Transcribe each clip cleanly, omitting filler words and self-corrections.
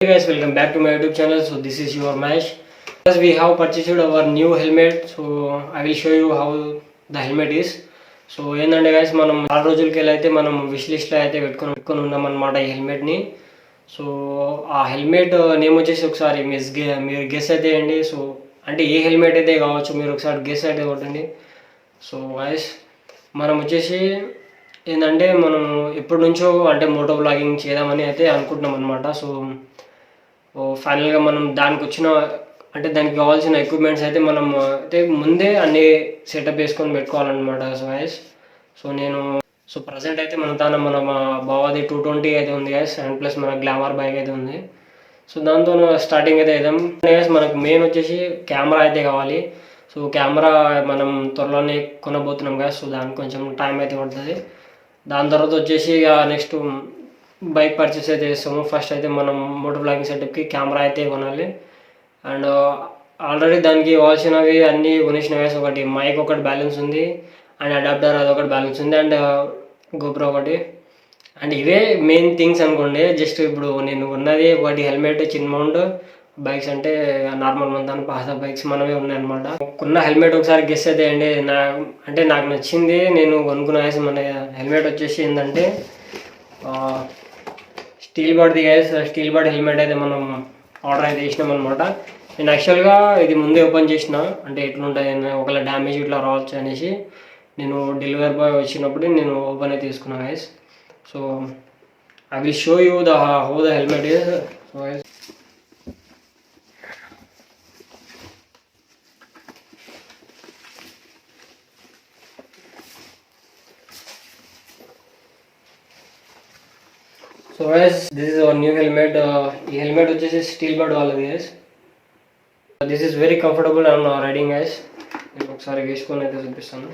Hey guys, welcome back to my YouTube channel. So this is your Mash. As we have purchased our new helmet, so I will show you how the helmet is. So ఏంటంటే guys మనం 6 రోజులకి అయితే మనం wish లిస్ట్లో అయితే పెట్టుకొని ఉన్నాం అనమాట ఈ హెల్మెట్ని. సో ఆ హెల్మెట్ నేమ్ వచ్చేసి ఒకసారి మీరు గెస్ అయితే వేయండి. సో అంటే ఏ హెల్మెట్ అయితే కావచ్చు, మీరు ఒకసారి గెస్ అయితే కొట్టండి. సో గైస్ మనం వచ్చేసి ఏంటంటే మనం ఎప్పటి నుంచో అంటే మోటో బ్లాగింగ్ చేద్దామని అయితే అనుకుంటున్నాం అనమాట. సో ఫైనల్గా మనం దానికి కావాల్సిన ఎక్విప్మెంట్స్ అయితే మనం అయితే ముందే అన్ని సెటప్ వేసుకొని పెట్టుకోవాలన్నమాట. సో నేను ప్రజెంట్ అయితే మన బావాది 220 అయితే ఉంది గ్యాస్, అండ్ ప్లస్ మన గ్లామర్ బైక్ అయితే ఉంది. సో దాంతో స్టార్టింగ్ అయితే వేద్దాం గ్యాస్. మనకు మెయిన్ వచ్చేసి కెమెరా అయితే కావాలి. సో కెమెరా మనం త్వరలోనే కొనబోతున్నాం గ్యాస్. సో దానికి కొంచెం టైం అయితే పడుతుంది. దాని తర్వాత వచ్చేసి నెక్స్ట్ బైక్ పర్చేస్ అయితే చేస్తాము. ఫస్ట్ అయితే మనం మోటో బ్లాగింగ్ సెటప్కి కెమెరా అయితే కొనాలి. అండ్ ఆల్రెడీ దానికి కావాల్సినవి అన్నీ కొనేసినవి. ఒకటి మైక్ ఒకటి బ్యాలెన్స్ ఉంది, అండ్ అడాప్టర్ అదొకటి బ్యాలెన్స్ ఉంది, అండ్ గోప్రో ఒకటి. అండ్ ఇవే మెయిన్ థింగ్స్ అనుకోండి. జస్ట్ ఇప్పుడు నేను ఉన్నది ఒకటి హెల్మెట్, చిన్న మౌంట్, బైక్స్ అంటే నార్మల్ మంతాను పాత బైక్స్ మనమే ఉన్నాయన్నమాట. కొన్న హెల్మెట్ ఒకసారి గెస్ అయితే అండి. నాకు నచ్చింది, నేను కొనుక్కున్న మన హెల్మెట్ వచ్చేసి ఏంటంటే స్టీల్ బర్డ్ హెల్మెట్ అయితే మనం ఆర్డర్ అయితే చేసినాం అనమాట. నేను యాక్చువల్గా ఇది ముందే ఓపెన్ చేసిన, అంటే ఎట్లుంటుంది ఒకవేళ డ్యామేజ్ ఇట్లా రావచ్చు అనేసి నేను డెలివరీ బాయ్ వచ్చినప్పుడు నేను ఓపెన్ అయితే తీసుకున్నాను guys. So I will show you how the helmet is. So guys so guys this is our new helmet. ఈ హెల్మెట్ వచ్చేసి స్టీల్ బర్డ్ వాళ్ళది guys. This is very comfortable and riding guys. నేను ఒకసారి వేసుకొని అయితే చూపిస్తాను.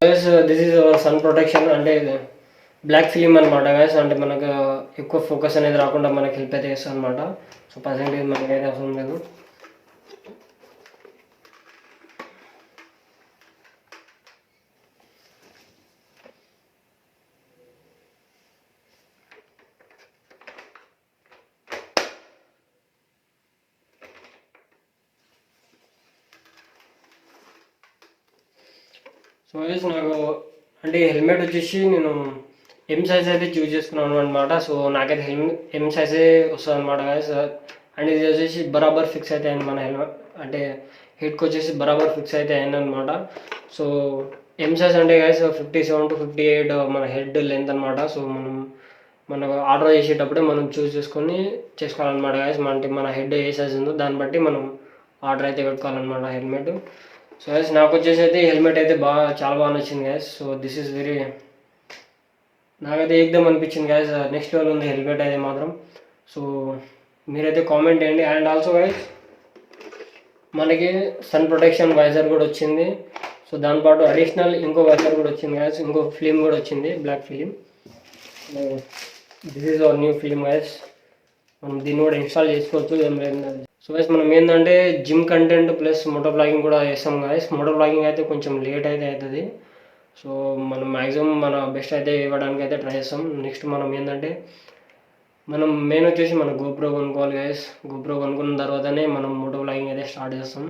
Guys this is our sun protection, అంటే black film అనమాట గైస్. అంటే మనకు ఎక్కువ ఫోకస్ అనేది రాకుండా మనకి హెల్ప్ అయితే చేస్తుంది అనమాట. సో పర్సెంటేజ్ మనకైతే అవసరం లేదు. సో నాకు అంటే హెల్మెట్ వచ్చేసి నేను ఎం సైజ్ అయితే చూస్ చేసుకున్నాను అనమాట. సో నాకైతే ఎం సైజే వస్తుంది అనమాట గైస్. అండ్ ఇది వచ్చేసి బరాబర్ ఫిక్స్ అయితే అయింది మన హెల్మెట్, అంటే హెడ్కి వచ్చేసి బరాబర్ ఫిక్స్ అయితే అయింది అనమాట. సో ఎం సైజ్ అంటే గైస్ 57 to 58 మన హెడ్ లెంత్ అనమాట. సో మనకు ఆర్డర్ చేసేటప్పుడే మనం చూస్ చేసుకొని చేసుకోవాలన్నమాట గైస్. అంటే మన హెడ్ ఏ సైజ్ ఉందో దాన్ని బట్టి మనం ఆర్డర్ అయితే పెట్టుకోవాలన్నమాట హెల్మెట్. సో గైస్ నాకు వచ్చేసి అయితే ఈ హెల్మెట్ అయితే చాలా బాగా నచ్చింది guys. So this is very నాకైతే ఏకదమ్ అనిపించింది గైస్. నెక్స్ట్ లెవెల్ ఉంది హెల్మెట్ అయితే మాత్రం. సో మీరైతే కామెంట్ చేయండి. అండ్ ఆల్సో గైస్ మనకి సన్ ప్రొటెక్షన్ వైజర్ కూడా వచ్చింది. సో దాంతోపాటు అడిషనల్ ఇంకో వైజర్ కూడా వచ్చింది గైస్, ఇంకో ఫిలిం కూడా వచ్చింది, black film. This is our new film guys. మనం దీన్ని కూడా ఇన్స్టాల్ చేసుకోవచ్చు, ఏం లేదు. సో గైస్ మనం ఏంటంటే gym content plus moto vlogging కూడా చేస్తాం గైస్. మోటో బ్లాగింగ్ అయితే కొంచెం లేట్ అయితే అవుతుంది. సో మనం మ్యాక్సిమం మన బెస్ట్ అయితే ఇవ్వడానికి అయితే ట్రై చేస్తాం. నెక్స్ట్ మనం ఏంటంటే మనం మెయిన్ వచ్చేసి మన గోప్రో కొనుక్కోవాలి గైస్. గోప్రో కొనుక్కున్న తర్వాతనే మనం మోటో బ్లాగింగ్ అయితే స్టార్ట్ చేస్తాం.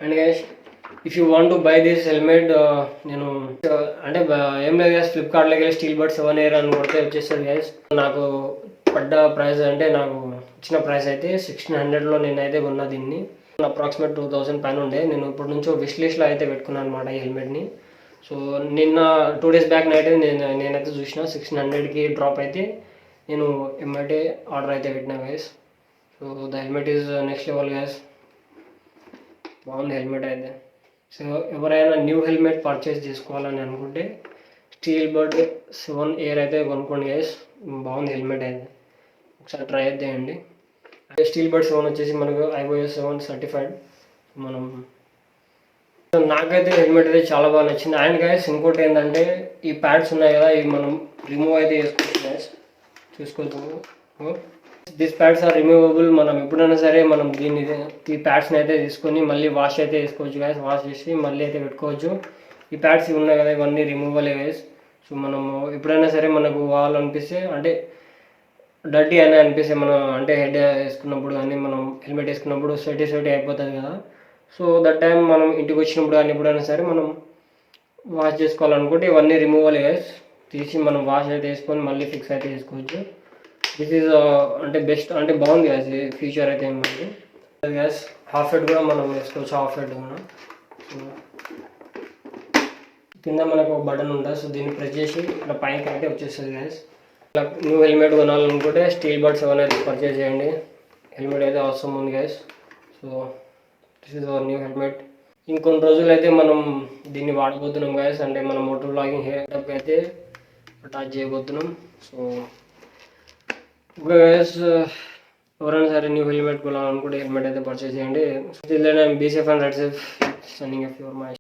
And guys if you want to buy this helmet, నేను అంటే ఏం లేదు గైస్, ఫ్లిప్కార్ట్లోకి వెళ్ళి స్టీల్ బర్డ్ 7 Air అని కొడితే వచ్చేస్తుంది గైస్. నాకు పడ్డ ప్రైస్ అంటే నాకు ఇచ్చిన ప్రైస్ అయితే 1600లో నేనైతే కొన్నా దీన్ని. అప్రాక్సిమేట్ 2000 పైన ఉండే. నేను ఇప్పటి నుంచో విష్ లిస్ట్లో అయితే పెట్టుకున్నాను అనమాట ఈ హెల్మెట్ని. సో నిన్న 2 days బ్యాక్ నైట్ నేనైతే చూసిన 1600కి డ్రాప్ అయితే నేను ఎమ్మటే ఆర్డర్ అయితే పెట్టినా guys. So the helmet is next level guys. బాగుంది హెల్మెట్ అయితే. సో ఎవరైనా న్యూ హెల్మెట్ పర్చేస్ చేసుకోవాలని అనుకుంటే స్టీల్ బర్డ్ 7 Air అయితే కొనుక్కోండి గైస్. బాగుంది హెల్మెట్ అయితే, ఒకసారి ట్రై అయితే చేయండి. స్టీల్ బర్డ్ 7 వచ్చేసి మనకు iOS 7 సర్టిఫైడ్. మనం నాకైతే హెల్మెట్ అయితే చాలా బాగా నచ్చింది. అండ్ గైస్ ఇంకోటి ఏంటంటే ఈ ప్యాడ్స్ ఉన్నాయి కదా, ఇవి మనం రిమూవ్ అయితే చేసుకోవచ్చు గైస్. చూసుకోవచ్చు దిస్ ప్యాడ్స్ ఆర్ రిమూవబుల్. మనం ఎప్పుడైనా సరే మనం ఈ ప్యాడ్స్ని అయితే తీసుకొని మళ్ళీ వాష్ అయితే చేసుకోవచ్చు గైస్. వాష్ చేసి మళ్ళీ అయితే పెట్టుకోవచ్చు. ఈ ప్యాడ్స్ ఇవి ఉన్నాయి కదా, ఇవన్నీ రిమూవలే గైస్. సో మనము ఎప్పుడైనా సరే మనకు అనిపిస్తే అంటే డర్టీ అని అనిపిస్తే మనం అంటే హెడ్ వేసుకున్నప్పుడు కానీ మనం హెల్మెట్ వేసుకున్నప్పుడు స్వెటీ అయిపోతుంది కదా. సో దట్ టైం మనం ఇంటికి వచ్చినప్పుడు కానీ ఎప్పుడైనా సరే మనం వాష్ చేసుకోవాలనుకుంటే ఇవన్నీ రిమూవల్ గైస్. తీసి మనం వాష్ అయితే వేసుకొని మళ్ళీ ఫిక్స్ అయితే చేసుకోవచ్చు. దిస్ ఈజ్ అంటే బెస్ట్, అంటే బాగుంది గ్యాస్ ఫీచర్ అయితే ఏమంది గ్యాస్. హాఫ్ హెడ్ కూడా మనం వేసుకోవచ్చు, హాఫ్ హెడ్ కూడా. సో కింద మనకు ఒక బటన్ ఉంటుంది, సో దీన్ని ప్రెస్ చేసి ఇట్లా పైకి అయితే వచ్చేస్తుంది గ్యాస్. ఇట్లా న్యూ హెల్మెట్ కొనాలనుకుంటే స్టీల్ బడ్స్ ఏమైనా అయితే పర్చేజ్ చేయండి. హెల్మెట్ అయితే అవసరం ఉంది guys. So this is our new helmet. ఇంకొన్ని రోజులు అయితే మనం దీన్ని వాడబోతున్నాం గ్యాస్. అంటే మనం మోటార్ బ్లాగింగ్ హెయిర్ అయితే అటాచ్ చేయబోతున్నాం. సో గ్యాస్ ఎవరైనా సరే న్యూ హెల్మెట్ కొనాలనుకుంటే హెల్మెట్ అయితే పర్చేజ్ చేయండి. Be safe and ride safe. Signing off your my